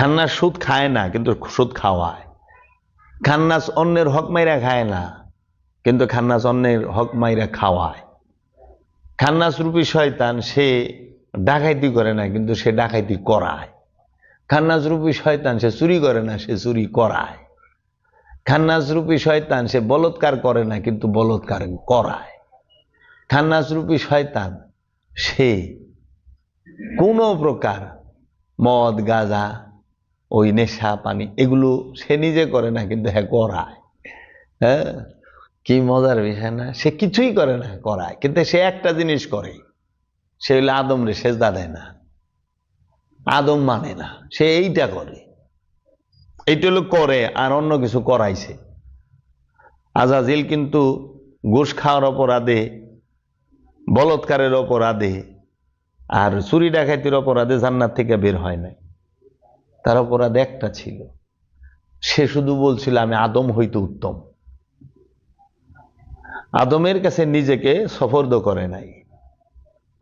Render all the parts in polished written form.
খান্নাস সুদ খায় না কিন্তু সুদ খাওয়ায়। খান্নাস অন্যের হক মাইরা খায় না কিন্তু খান্নাস অন্যের হক মাইরা খাওয়ায়। খান্নাস রূপী শয়তান সে ডাকাইতি করে না কিন্তু সে ডাকাইতি করায়। খান্নাস রূপী শয়তান সে চুরি করে না, সে চুরি করায়। খান্নাস রূপী শয়তান সে বলৎকার করে না কিন্তু বলৎকার করায়। খান্নাস রূপী শয়তান সে কোনো প্রকার মদ গাঁজা ওই নেশা পানি এগুলো সে নিজে করে না কিন্তু হ্যাঁ করায়। হ্যাঁ, কি মজার বিষয় না? সে কিছুই করে না, করায়। কিন্তু সে একটা জিনিস করে, সে হইলে আদম রে সেজদা দেয় না, আদম মানে না, সে এইটা করে। এইটা হলো করে আর অন্য কিছু করাইছে। আজাজিল কিন্তু ঘুষ খাওয়ার অপরাধে, বলৎকারের অপরাধে আর চুরি ডাকাতির অপরাধে জান্নাত থেকে বের হয় নাই। তার অপরাধ একটা ছিল, সে শুধু বলছিল আমি আদম হইতে উত্তম। আদমের কাছে নিজেকে সফর্দ করে নাই,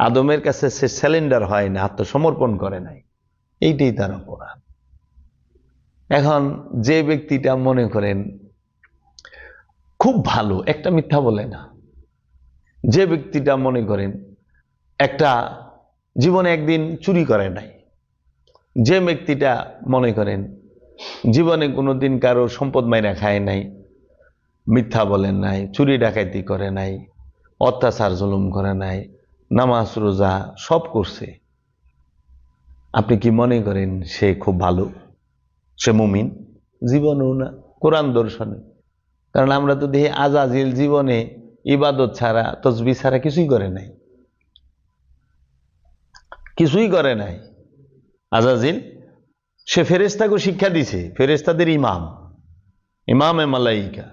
আদমের কাছে সে স্যালেন্ডার হয় না, আত্মসমর্পণ করে নাই। এইটাই তার অপরাধ। এখন যে ব্যক্তিটা মনে করেন খুব ভালো, একটা মিথ্যা বলে না, যে ব্যক্তিটা মনে করেন একটা জীবনে একদিন চুরি করে নাই, যে ব্যক্তিটা মনে করেন জীবনে কোনোদিন কারো সম্পদ মাইরা খায় নাই, মিথ্যা বলেন নাই, চুরি ডাকাতি করে নাই, অত্যাচার জুলুম করে নাই, নামাজ রোজা সব করছে, আপনি কি মনে করেন সে খুব ভালো, সে মুমিন? জীবনেও না, কোরআন দর্শনে। কারণ আমরা তো দেখি আজাজিল জীবনে ইবাদত ছাড়া তসবিহ ছাড়া কিছুই করে নাই, কিছুই করে নাই। আজাজিল সে ফেরেশতাকে শিক্ষা দিছে, ফেরেশতাদের ইমাম, ইমামে মালাইকা,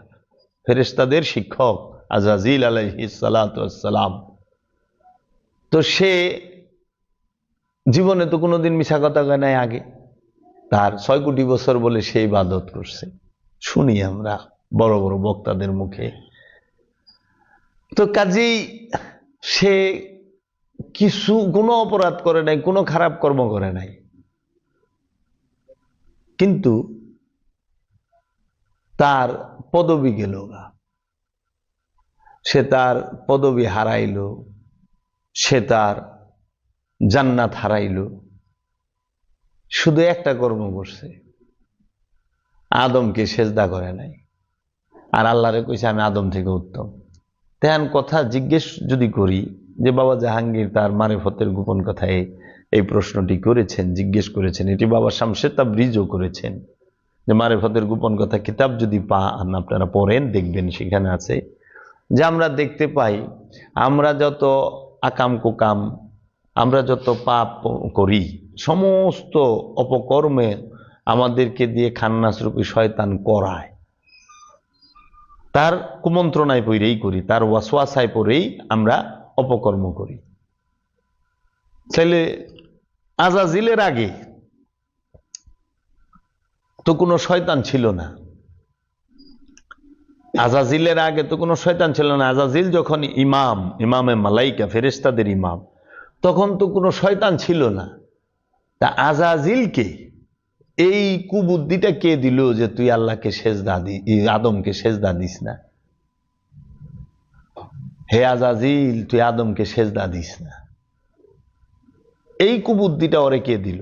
ফেরেশতাদের শিক্ষক আজাজিল আলাইহিস সালাতু ওয়াস সালাম। তো সে জীবনে তো কোনোদিন মিছা কথা কয় নাই আগে, তার 6 কোটি বছর বলে সে ইবাদত করছে, শুনি আমরা বড় বড় বক্তাদের মুখে। তো কাজেই সে কিছু কোনো অপরাধ করে নাই, কোনো খারাপ কর্ম করে নাই, কিন্তু তার পদবি গেল গা, সে তার পদবি হারাইল, সে তার জান্নাত হারাইল, শুধু একটা কর্ম করছে, আদমকে সেজদা করে নাই। আর আল্লাহরে কইছে আমি আদম থেকে উত্তম। তেমন কথা জিজ্ঞেস যদি করি যে বাবা জাহাঙ্গীর তার মারিফতের গোপন কথায় এই প্রশ্নটি করেছেন, জিজ্ঞেস করেছেন, এটি বাবা শামসে তাবরিজও করেছেন যে মারিফতের গোপন কথা কিতাব যদি পান আপনারা পড়েন দেখবেন সেখানে আছে যে আমরা দেখতে পাই আমরা যত আকাম কুকাম, আমরা যত পাপ করি, সমস্ত অপকর্মে আমাদেরকে দিয়ে খান্নাসরূপী শয়তান করায়, তার কুমন্ত্রণায় পড়েই করি, তার ওয়াসওয়াসায় পড়েই আমরা অপকর্ম করি। তাহলে আজাজিলের আগে তো কোনো শয়তান ছিল না, আজাজিলের আগে তো কোনো শয়তান ছিল না। আজাজিল যখন ইমাম, ইমামে মালাইকা, ফেরেশতাদের ইমাম, তখন তো কোনো শয়তান ছিল না। তা আজাজিলকে এই কুবুদ্ধিটা কে দিল যে তুই আল্লাহকে সেজদা দি, আদমকে সেজদা দিস না? হে আজাজিল, তুই আদমকে সেজদা দিস না, এই কুবুদ্ধিটা ওরে কে দিল?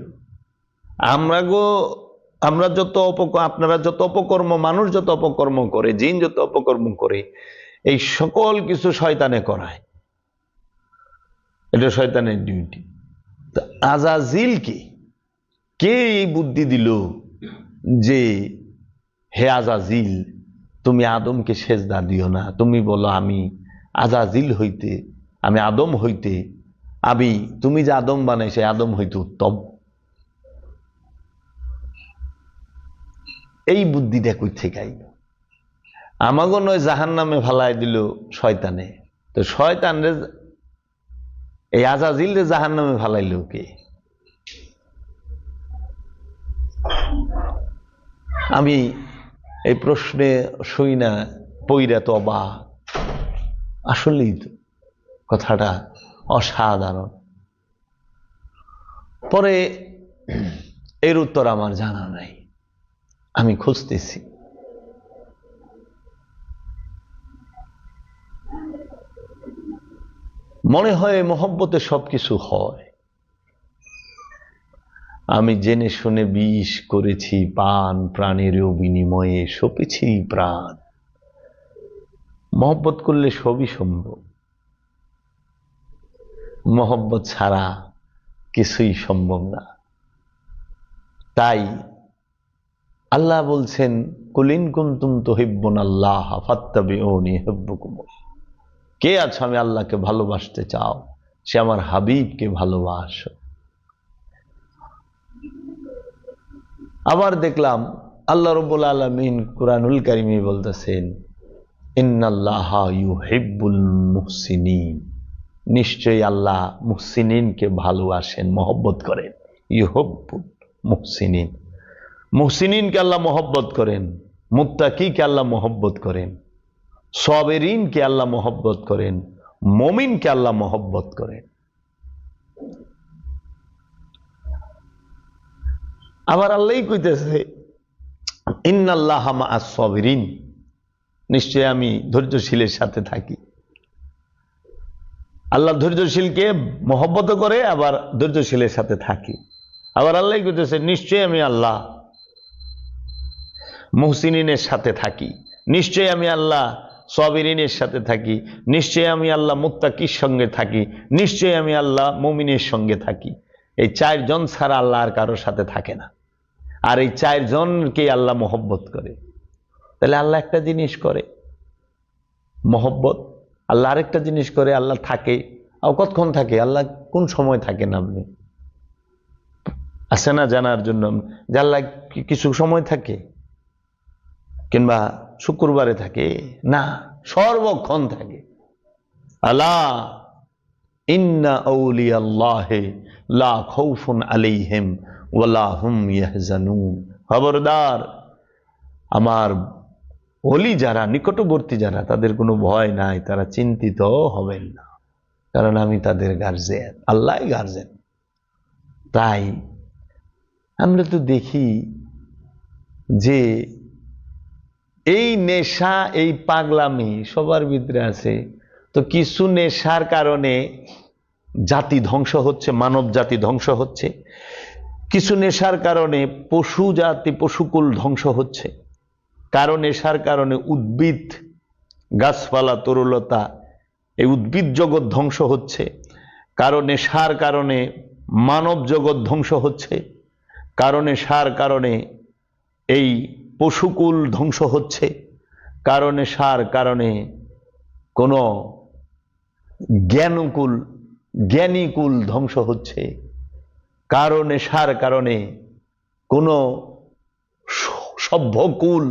আমরা যত আপনারা যত অপকর্ম, মানুষ যত অপকর্ম করে, জিন যত অপকর্ম করে, এই সকল কিছু শয়তানে করায়, এটা শয়তানের ডিউটি। তো আজাজিলকে কে এই বুদ্ধি দিল যে হে আজাজিল তুমি আদমকে সেজদা দিও না, তুমি বলো আমি আজাজিল হইতে, আমি আদম হইতে, আমি তুমি যে আদম বানাইছে আদম হইতে উত্তম? এই বুদ্ধিটা কই থেকে আইল? আমাগো নয় জাহান্নামে ফালাই দিল শয়তানে, তো শয়তানরে এই আজাজিল রে জাহান্নামে ফালাইল কে? আমি এই প্রশ্নে শুই না পইরা তো অবাক, আসলেই তো কথাটা অসাধারণ। পরে এর উত্তর আমার জানা নাই, আমি খুঁজতেছি। মনে হয় মহব্বতে সবকিছু হয়। আমি জেনে শুনে বিষ করেছি পান, প্রাণের বিনিময়ে সপেছি প্রাণ। মহব্বত করলে সবই সম্ভব, মহব্বত ছাড়া কিছুই সম্ভব না। তাই আল্লাহ বলছেন, কুলিন কুনতুম তুহিব্বুনাল্লাহ ফাত্তাবিউনি ইউহিব্বুকুম। কে আছো আমি আল্লাহকে ভালোবাসতে চাও, সে আমার হাবিবকে ভালোবাসো। আবার দেখলাম আল্লাহ রাব্বুল আলামিন কুরআনুল কারীমে বলতেছেন, ইন্নাল্লাহা ইউহিব্বুল মুহসিনিন। নিশ্চয়ই আল্লাহ মুহসিনিনকে ভালোবাসেন, মহব্বত করেন। ইউহিব্বুল মুহসিনিন, মুহসিনিনকে আল্লাহ মহব্বত করেন, মুত্তাকিকে আল্লাহ মহব্বত করেন, সাবিরিনকে আল্লাহ মহব্বত করেন, মুমিনকে আল্লাহ মহব্বত করেন। আবার আল্লাহই কইতেছে, ইন্নাল্লাহা মাআস সাবিরিন। নিশ্চয় আমি ধৈর্যশীলের সাথে থাকি। আল্লাহ ধৈর্যশীলকে মহব্বত করে, আবার ধৈর্যশীলের সাথে থাকি। আবার আল্লাহই কইতেছে, নিশ্চয় আমি আল্লাহ মুহসিনিনের সাথে থাকি, নিশ্চয় আমি আল্লাহ সাবিরিনের সাথে থাকি, নিশ্চয় আমি আল্লাহ মুত্তাকির সঙ্গে থাকি, নিশ্চয় আমি আল্লাহ মুমিনের সঙ্গে থাকি। এই চারজন ছাড়া আল্লাহ আর কারোর সাথে থাকে না, আর এই চারজনকে আল্লাহ মহব্বত করে। তাহলে আল্লাহ একটা জিনিস করে মহব্বত, আল্লাহ আরেকটা জিনিস করে আল্লাহ থাকে। আর কতক্ষণ থাকে আল্লাহ, কোন সময় থাকেন আপনি আছে না জানার জন্য যে আল্লাহ কিছু সময় থাকে, কিংবা শুক্রবারে থাকে না, সর্বক্ষণ থাকে। আলা ইন্না আউলিয়াল্লাহি লা খাউফুন আলাইহিম ওয়ালা হুম ইয়াহজানুন। খবরদার, আমার ওলি যারা, নিকটবর্তী যারা, তাদের কোনো ভয় নাই, তারা চিন্তিত হবেন না, কারণ আমি তাদের গার্জিয়ান, আল্লাহ গার্জিয়ান। তাই আমরা তো দেখি যে এই নেশা, এই পাগলামি সবার ভিতরে আছে। তো কিছু নেশার কারণে জাতি ধ্বংস হচ্ছে, মানব জাতি ধ্বংস হচ্ছে। কিছু নেশার কারণে পশু জাতি, পশুকুল ধ্বংস হচ্ছে। কারণ নেশার কারণে উদ্ভিদ, গাছপালা, তরুলতা, এই উদ্ভিদ জগৎ ধ্বংস হচ্ছে। কারণ নেশার কারণে মানব জগৎ ধ্বংস হচ্ছে। কারণ নেশার কারণে এই পশুকুল ধ্বংস হচ্ছে। কারণ নেশার কারণে কোনো জ্ঞানকুল, জ্ঞানীকুল ধ্বংস হচ্ছে। কারণ নেশার কারণে কোনো সভ্যকুল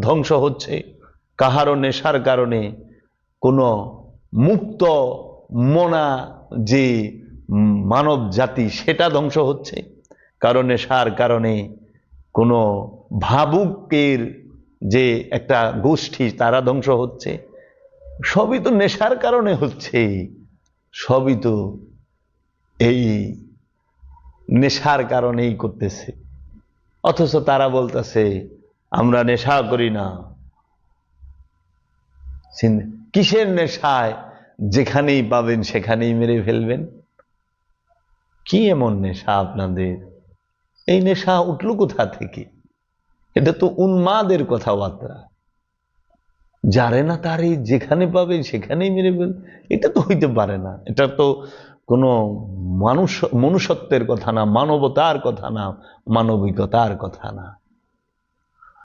ধ্বংস হচ্ছে। কাহারও নেশার কারণে কোনো মুক্ত মনা যে মানব জাতি, সেটা ধ্বংস হচ্ছে। কারণ নেশার কারণে কোনো ভাবুকের যে একটা গোষ্ঠী, তারা ধ্বংস হচ্ছে। সবই তো নেশার কারণে হচ্ছে, সবই তো এই নেশার কারণেই করতেছে। অথচ তারা বলতেছে আমরা নেশা করি না। কিসের নেশায়? যেখানেই পাবেন সেখানেই মেরে ফেলবেন। কি এমন নেশা আপনাদের? এই নেশা উঠল কোথা থেকে? এটা তো উন্মাদের কথাবার্তা। যারে না তারই যেখানে পাবে সেখানেই মেরে ফেল, এটা তো হইতে পারে না। এটা তো কোনো মনুষ্যত্বের কথা না, মানবতার কথা না, মানবিকতার কথা না।